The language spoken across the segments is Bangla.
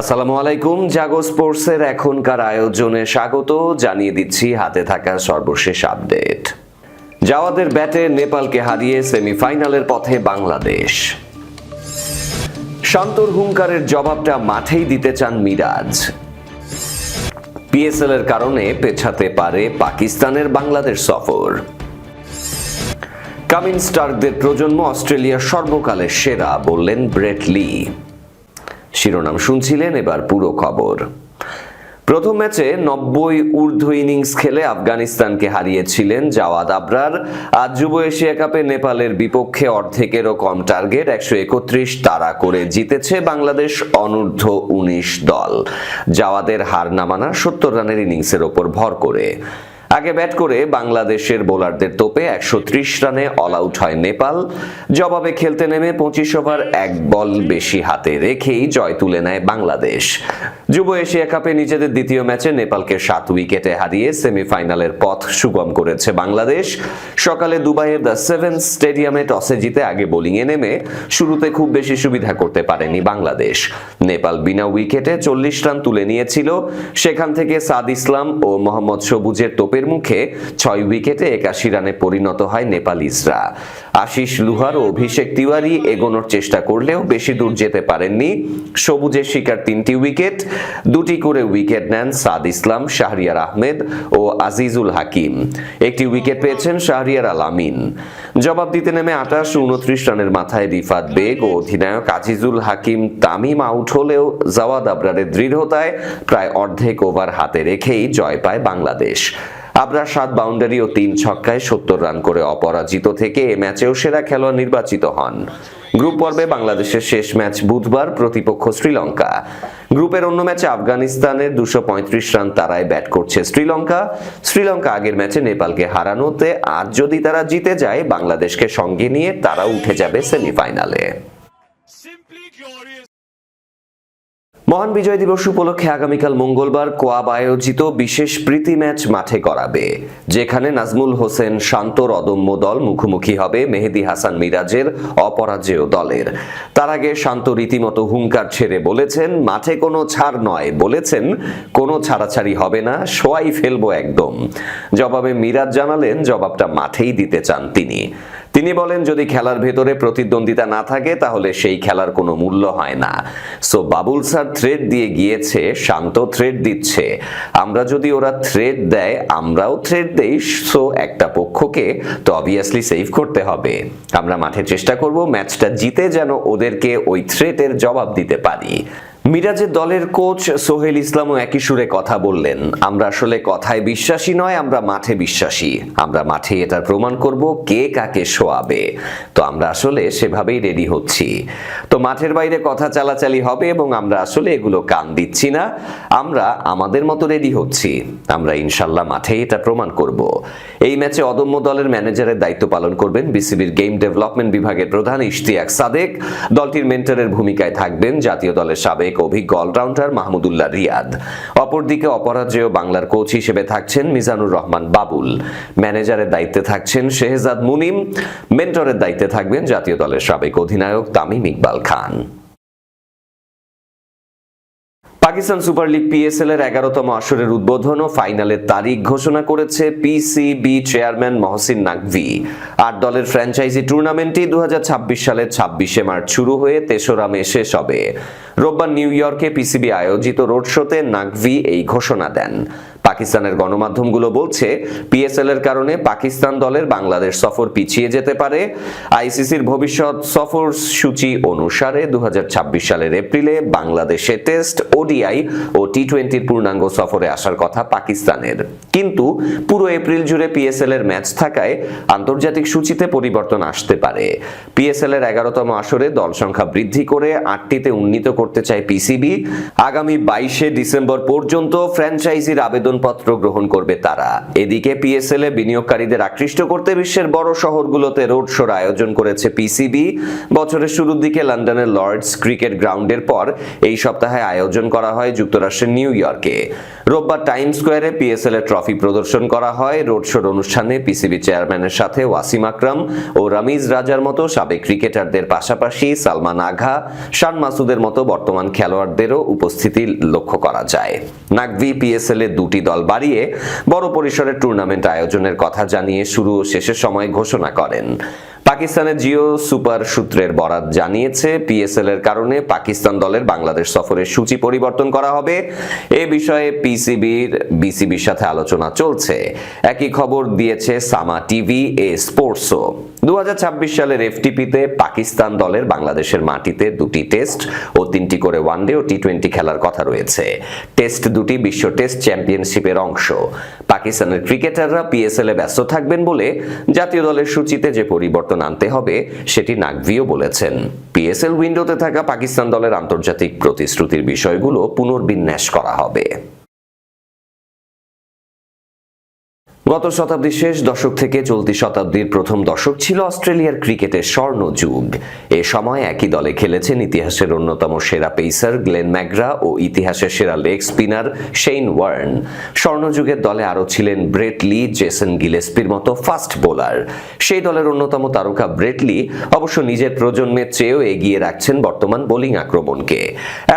আসসালামু আলাইকুম। জাগো স্পোর্টসের এখনকার আয়োজনে স্বাগত জানিয়ে দিচ্ছি হাতে থাকা সর্বশেষ আপডেট। জাওয়াদের ব্যাটে নেপালকে হারিয়ে সেমিফাইনালের পথে বাংলাদেশ। শান্তর হুঙ্কারের জবাবটা মাঠেই দিতে চান মিরাজ। পিএসএল এর কারণে পেছাতে পারে পাকিস্তানের বাংলাদেশ সফর। কামিন্স স্টার্কদের প্রজন্ম অস্ট্রেলিয়ার সর্বকালের সেরা বললেন ব্রেট লি। শিরোনাম শুনছিলেন, এবার পুরো খবর। প্রথম ম্যাচে 90 ঊর্ধ্ব ইনিংস খেলে আফগানিস্তানকে হারিয়েছিলেন জাওয়াদ আবরার। আজ যুব এশিয়া কাপে নেপালের বিপক্ষে অর্ধেকেরও কম টার্গেট 131 তাড়া করে জিতেছে বাংলাদেশ অনূর্ধ্ব 19 দল। জাওয়াদের হার না মানা 70 রানের ইনিংসের ওপর ভর করে। আগে ব্যাট করে বাংলাদেশের বোলারদের তোপে 130 রানে অল আউট হয় নেপাল। জবাবে খেলতে নেমে 25 ওভার 1 বল বেশি হাতে রেখেই জয় তুলে নেয় বাংলাদেশ। যুব এশিয়া কাপে নিজেদের দ্বিতীয় ম্যাচে নেপালকে 7 উইকেটে হারিয়ে সেমিফাইনালের পথ সুগম করেছে বাংলাদেশ। সকালে দুবাইয়ের দ্য সেভেন্স স্টেডিয়ামে টসে জিতে আগে বোলিংয়ে নেমে শুরুতে খুব বেশি সুবিধা করতে পারেনি বাংলাদেশ। নেপাল বিনা উইকেটে 40 রান তুলে নিয়েছিল। সেখান থেকে সাদ ইসলাম ও মোহাম্মদ সবুজের তোপের মুখে 6 উইকেটে 81 রানে পরিণত হয় নেপালিসরা। আশিস লুহার ও অভিষেক তিওয়ারি এগোনোর চেষ্টা করলেও বেশি দূর যেতে পারেননি। সবুজের শিকার 3টি উইকেট, 2টি করে উইকেট নেন সাদ ইসলাম, শাহরিয়ার আহমেদ ও আজিজুল হাকিম। একটি উইকেট পেয়েছেন শাহরিয়ার আল আমিন। জবাব দিতে নেমে 28-29 রানের মাথায় রিফাত বেগ ও অধিনায়ক আজিজুল হাকিম তামিম আউট হলেও জাওয়াদ আবরারের দৃঢ়তায় প্রায় অর্ধেক ওভার হাতে রেখেই জয় পায় বাংলাদেশ। আবরার 7 বাউন্ডারি ও 3 ছক্কায় 70 রান করে অপরাজিত থেকে এ ম্যাচেও সেরা খেলোয়াড় নির্বাচিত হন। গ্রুপ পর্বে বাংলাদেশের শেষ ম্যাচ বুধবার, প্রতিপক্ষ শ্রীলঙ্কা। গ্রুপের অন্য ম্যাচে আফগানিস্তানের 235 রান তাড়ায় ব্যাট করছে শ্রীলঙ্কা আগের ম্যাচে নেপালকে হারানোতে আজ যদি তারা জিতে যায় বাংলাদেশকে সঙ্গে নিয়ে তারা উঠে যাবে সেমিফাইনালে। মহান বিজয় দিবস উপলক্ষে আগামীকাল মঙ্গলবার কোয়াব আয়োজিত বিশেষ প্রীতি ম্যাচ মাঠে গড়াবে, যেখানে নাজমুল হোসেন শান্তর অদম্য দল মুখোমুখি হবে মেহেদী হাসান মিরাজের অপরাজেয় দলের। তার আগে শান্ত রীতিমতো হুঙ্কার ছেড়ে বলেছেন, মাঠে কোনো ছাড় নয়, বলেছেন কোনো ছাড়াছাড়ি হবে না, শোয়াই ফেলবো একদম। জবাবে মিরাজ জানালেন জবাবটা মাঠেই দিতে চান তিনি বলেন, যদি খেলার ভেতরে প্রতিদ্বন্দ্বিতা না থাকে তাহলে সেই খেলার কোনো মূল্য হয় না। সো বাবুল স্যার থ্রেড দিয়ে গিয়েছে, শান্ত থ্রেড দিচ্ছে। আমরা যদি ওরা থ্রেড দেয় আমরাও থ্রেড দেই, সো একটা পক্ষকে তো অবভিয়াসলি সেভ করতে হবে। আমরা মাঠে চেষ্টা করব ম্যাচটা জিতে যেন ওদেরকে ওই থ্রেটের জবাব দিতে পারি। মিরাজের দলের কোচ সোহেল ইসলামও একই সুরে কথা বললেন, আমরা আসলে কথায় বিশ্বাসী নয়, আমরা মাঠে বিশ্বাসী। আমরা মাঠে এটার প্রমাণ করব কে কাকে শোয়াবে। তো আমরা আসলে সেভাবেই রেডি হচ্ছি। তো মাঠের বাইরে কথা চালাচালি হবে এবং আমরা আসলে এগুলো কান দিচ্ছি না, আমরা আমাদের মতো রেডি হচ্ছি। আমরা ইনশাল্লাহ মাঠে এটা প্রমাণ করব। এই ম্যাচে অদম্য দলের ম্যানেজারের দায়িত্ব পালন করবেন বিসিবির গেম ডেভেলপমেন্ট বিভাগের প্রধান ইশতিয়াক সাদেক। দলটির মেন্টরের ভূমিকায় থাকবেন জাতীয় দলের সাবেক অভিজ্ঞ অলরাউন্ডার মাহমুদুল্লাহ রিয়াদ। অপরদিকে অপরাজেয় বাংলার কোচ হিসেবে থাকছেন মিজানুর রহমান বাবুল। ম্যানেজারের দায়িত্বে থাকছেন শেহজাদ মুনিম। মেন্টরের দায়িত্বে থাকবেন জাতীয় দলের সাবেক অধিনায়ক তামিম ইকবাল খান। পাকিস্তান সুপার লিগ পিএসএল এর 11তম আসরের উদ্বোধন ও ফাইনালের তারিখ ঘোষণা করেছে পিসিবি চেয়ারম্যান মহসিন নাকভি। 8 দলের ফ্র্যাঞ্চাইজি টুর্নামেন্টটি 2026 সালের 26শে মার্চ শুরু হয়ে 3রা মে শেষ হবে। রোববার নিউ ইয়র্কে পিসিবি আয়োজিত রোড শোতে নাকভি এই ঘোষণা দেন। পাকিস্তানের গণমাধ্যমগুলো বলছে, পিএসএল এর কারণে পাকিস্তান দলের বাংলাদেশ সফর পিছিয়ে যেতে পারে। আইসিসির ভবিষ্যৎ সফর সূচি অনুসারে 2026 সালের এপ্রিলে বাংলাদেশে টেস্ট, ওডিআই ও টি20 পূর্ণাঙ্গ সফরে আসার কথা পাকিস্তানের। কিন্তু পুরো এপ্রিল জুড়ে পিএসএল এর ম্যাচ থাকায় আন্তর্জাতিক সূচিতে পরিবর্তন আসতে পারে। পিএসএল এর 11তম আসরে দল সংখ্যা বৃদ্ধি করে 8টিতে উন্নীত করতে চায় পিসিবি। আগামী 22শে ডিসেম্বর পর্যন্ত ফ্র্যাঞ্চাইজির আবেদন মনোনয়নপত্র গ্রহণ করবে তারা। এদিকে পিএসএল এ বিনিয়োগকারীদের আকৃষ্ট করতে বিশ্বের বড় শহরগুলোতে রোড শোর আয়োজন করেছে পিসিবি। বছরের শুরুর দিকে লন্ডনের লর্ডস ক্রিকেট গ্রাউন্ডের পর এই সপ্তাহে আয়োজন করা হয় যুক্তরাষ্ট্রের নিউ ইয়র্কে। রোববার টাইম স্কোয়ারে পিএসএল এর ট্রফি প্রদর্শন করা হয়। রোড শোর অনুষ্ঠানে পিসিবি চেয়ারম্যানের সাথে ওয়াসিম আকরাম ও রামিজ রাজার মতো সাবেক ক্রিকেটারদের পাশাপাশি সালমান আগা, শান মাসুদের মতো বর্তমান খেলোয়াড়দেরও উপস্থিতি লক্ষ্য করা যায়। নাকভি পিএসএল এর দুটি দল বাড়িয়ে বড় পরিসরের টুর্নামেন্ট আয়োজনের কথা জানিয়ে শুরু ও শেষের সময় ঘোষণা করেন। পাকিস্তানের জিও সুপার সূত্রের বরাত জানিয়েছে, পিএসএল এর কারণে পাকিস্তান দলের বাংলাদেশ সফরের সূচি পরিবর্তন করা হবে। এ বিষয়ে বিসিবির সাথে আলোচনা চলছে। একই খবর দিয়েছে সামা টিভি এ স্পোর্টসও। 2026 সালের এফটিপিতে পাকিস্তান দলের বাংলাদেশের মাটিতে 2টি টেস্ট ও 3টি করে ওয়ানডে ও টি20 খেলার কথা রয়েছে। টেস্ট দুটি বিশ্ব টেস্ট চ্যাম্পিয়নশিপের অংশ। পাকিস্তানের ক্রিকেটাররা পিএসএল এ ব্যস্ত থাকবেন বলে জাতীয় দলের সূচিতে যে পরিবর্তন আনতে হবে সেটি নাকভিও বলেছেন। পিএসএল উইন্ডোতে থাকা পাকিস্তান দলের আন্তর্জাতিক প্রতিশ্রুতির বিষয়গুলো পুনর্বিন্যাস করা হবে। গত শতাব্দীর শেষ দশক থেকে চলতি শতাব্দীর প্রথম দশক ছিল অস্ট্রেলিয়ার ক্রিকেটের স্বর্ণ যুগ। এ সময় একই দলে খেলেছেন ইতিহাসের অন্যতম সেরা পেসার গ্লেন ম্যাকগ্রা ও ইতিহাসের সেরা লেগ স্পিনার শেইন ওয়ার্ন। স্বর্ণযুগের দলে আরও ছিলেন ব্রেট লি, জেসন গিলেস্পির মতো ফাস্ট বোলার। সেই দলের অন্যতম তারকা ব্রেট লি অবশ্য নিজের প্রজন্মের চেয়েও এগিয়ে রাখছেন বর্তমান বোলিং আক্রমণকে।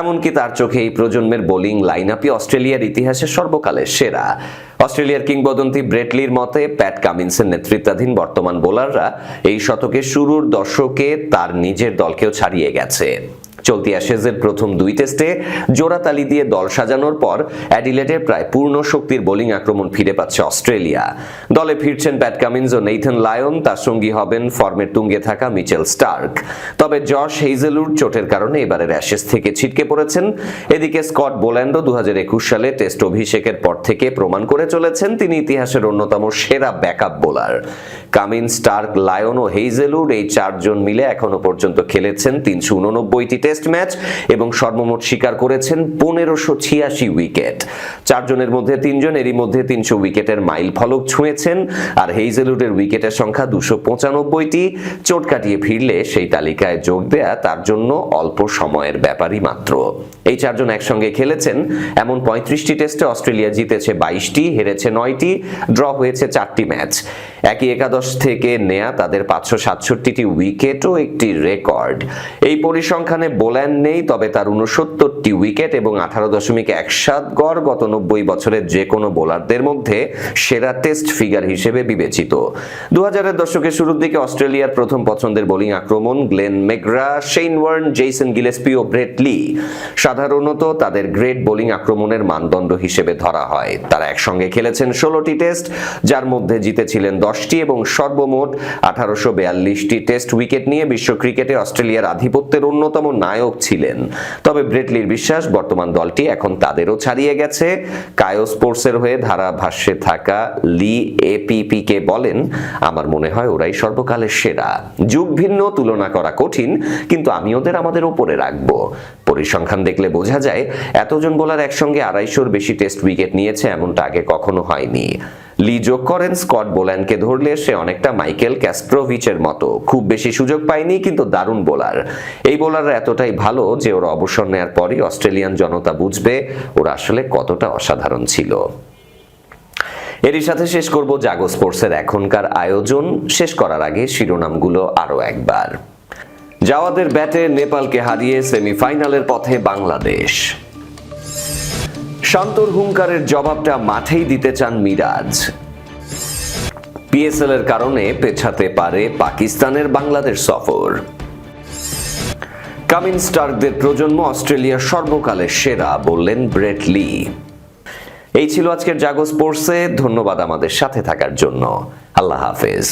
এমনকি তার চোখে এই প্রজন্মের বোলিং লাইন আপই অস্ট্রেলিয়ার ইতিহাসে সর্বকালের সেরা। অস্ট্রেলিয়ার কিংবদন্তি ব্রেট লির মতে, প্যাট কামিন্সের নেতৃত্বাধীন বর্তমান বোলাররা এই শতকের শুরুর দশকে তার নিজের দলকেও ছাড়িয়ে গেছে। চলতি অ্যাশেজের প্রথম 2 টেস্টে জোড়া তালি দিয়ে দল সাজানোর পর অ্যাডিলেডে প্রায় পূর্ণ শক্তির বোলিং আক্রমণ ফিরে পাচ্ছে অস্ট্রেলিয়া। দলে ফিরছেন প্যাট কামিন্স ও নেইথান লায়ন, তার সঙ্গী হবেন ফর্মের তুঙ্গে থাকা মিচেল স্টার্ক। তবে জশ হেইজেলউড চোটের কারণে এবারের অ্যাশেজ থেকে ছিটকে পড়েছেন। এদিকে স্কট বোল্যান্ডও 2021 সালে টেস্ট অভিষেকের পর থেকে প্রমাণ করে চলেছেন তিনি ইতিহাসের অন্যতম সেরা backup bowler. Cummins, Starc, Lyon ও হেইজেলউড এই 4 জন মিলে এখনো পর্যন্ত খেলেছেন 389টি টেস্ট ম্যাচ এবং সর্বমোট শিকার করেছেন 1586 উইকেট। 4 জনের মধ্যে 3 জন এরই মধ্যে 300 উইকেটের মাইল ফলক ছুঁয়েছেন, আর হেইজেলউডের উইকেটের সংখ্যা 295টি। চোট কাটিয়ে ফিরলে সেই তালিকায় যোগ দেয়া তার জন্য অল্প সময়ের ব্যাপারই মাত্র। এই 4 জন একসঙ্গে খেলেছেন এমন 35টি টেস্টে অস্ট্রেলিয়া জিতেছে 22টি, হেরেছে 9টি, ড্র হয়েছে 4টি ম্যাচ। একই একাদশ থেকে নেয়া তাদের 567টি উইকেটও একটি রেকর্ড। এই পরিসংখ্যানে বোল্যান্ড নেই, তবে তার 69টি উইকেট এবং 18.17 গড় গত 90 বছরের যে কোনো বোলারদের মধ্যে সেরা টেস্ট ফিগার হিসেবে বিবেচিত। 2000-এর দশকের শুরুর দিকে অস্ট্রেলিয়ার প্রথম পছন্দের বোলিং আক্রমণ Glenn McGrath, Shane Warne, Jason Gillespie ও ব্রেট লি সাধারণত তাদের গ্রেট বোলিং আক্রমণের মানদণ্ড হিসেবে ধরা হয়। তারা একসঙ্গে খেলেছেন 16টি টেস্ট, যার মধ্যে জিতেছিলেন 10টি এবং সর্বমোট 1842টি টেস্ট উইকেট নিয়ে বিশ্ব ক্রিকেটে অস্ট্রেলিয়ার আধিপত্যের অন্যতম নায়ক ছিলেন। তবে ব্রেট লির বিশ্বাস, বর্তমান দলটি এখন তাদেরও ছাড়িয়ে গেছে। কায়ো স্পোর্টসের হয়ে ধারাভাষ্যে থাকা লি এপিপিকে বলেন, আমার মনে হয় ওরাই সর্বকালের সেরা। যুগ ভিন্ন, তুলনা করা কঠিন, কিন্তু আমি ওদের আমাদের উপরে রাখবো। পরিসংখ্যান দেখলে বোঝা যায় এতজন বোলার একসঙ্গে 250-র বেশি টেস্ট উইকেট নিয়েছে এমনটা আগে কখনো হয়নি। লি যোগ করেন, স্কট বোল্যান্ডকে ধরলে সে অনেকটা মাইকেল ক্যাস্ট্রোভিচের মতো, খুব বেশি সুযোগ পায়নি কিন্তু দারুণ বোলার। এই বোলাররা এতটাই ভালো যে ওরা অবসর নেয়ার পরই অস্ট্রেলিয়ান জনতা বুঝবে ওরা আসলে কতটা অসাধারণ ছিল। এরই সাথে শেষ করব জাগো স্পোর্টসের এখনকার আয়োজন। শেষ করার আগে শিরোনামগুলো আরো একবার। জাওয়াদের ব্যাটে নেপালকে হারিয়ে সেমিফাইনালের পথে বাংলাদেশ। শান্তর হুঙ্কারের জবাবটা মাঠেই দিতে চান মিরাজ। পিএসএল এর কারণে পেছাতে পারে পাকিস্তানের বাংলাদেশ সফর। কামিন্স স্টার্কদের প্রজন্ম অস্ট্রেলিয়ার সর্বকালের সেরা বললেন ব্রেট লি। এই ছিল আজকের জাগো স্পোর্টসে। ধন্যবাদ আমাদের সাথে থাকার জন্য। আল্লাহ হাফেজ।